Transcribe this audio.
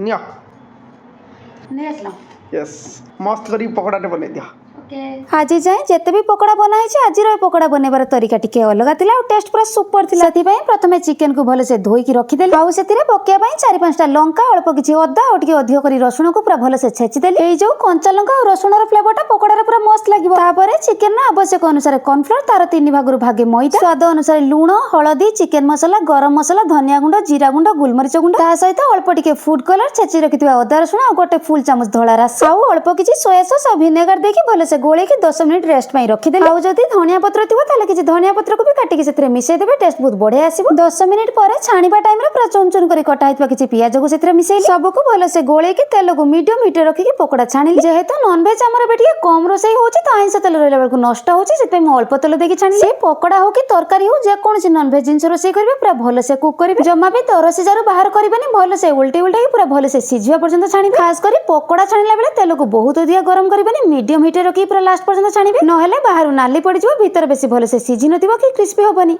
निया नहीं आसला यस मस्त करी पकोड़ाटे बनै दिया आज जाए जिते भी पकोड़ा बनाई आज पकोड़ा बनइबार तरीका टिके अलग थिला टेस्ट पूरा सुपर थिला सेति प्रथमे चिकेन को भले से धोई की रखिदेली आउ सेतिरे पकेया पई 4-5टा लंका अल्प किछि अदा और टिके अधिक करी रसुण को पूरा भले से छेची देली एई जो कंचा लंका और रसुण रो फ्लेवरटा पकोड़ा रे पूरा मस्त लागिवो तापरे चिकेन ना आवश्यक अनुसार कॉर्नफ्लोर तार 3 भागरु भागे मैदा स्वाद अनुसार लूण हळदी चिकेन मसला गरम मसला धनिया गुंड जीरा गुंड गुलमरिच गुंड ता सहित अल्प टिके फूड कलर छेची रखिथिबा अदा रसुण आ गोटे फुल चामच धळा रास आउ अल्प किछि सोया सॉस आ विनेगर देकी भले से गोळे की 10 मिनिट रेस्ट पई रखिदेली आउ जदी धनिया पत्र थिबो ताले किछि धनिया पत्र को भी काटी के सेतरे मिसै देबे टेस्ट बहुत बढ़िया आसीबो 10 मिनिट परे छाणीबा टाइम रे पूरा चुन चुन करी कटा हितबा किछि पियाज को सेतरे मिसै सब को भले से गोळे की तेल को मीडियम हीट रे रखी के पकोड़ा छाणी जेहेतु नॉन वेज हमर बेटिया कम रोसई होछि त आइंस तेल रहले बेल को नष्ट होछि सेतै म अल्प तेल देकी छाणी से पकोड़ा हो कि तरकारी हो जे कोन नॉन वेज जिंस रोसई करबे पूरा भले से कुक करबे जम्मा भी दर सिजारू बाहर करबेनी भले से उल्टी उल्टी पूरा भले से सिझिबा पर्यंत छाणी खास करी पकोड़ा छाणीला बेले तेल को बहुत अधिक गरम करबेनी मीडियम हीट रे रखी पूरा लास्ट पर्यंत छाणीबे नहेले बाहर नाली पड़ जाए भीतर बेसी भले से सीझी नथिबो कि क्रिस्पी होबनी।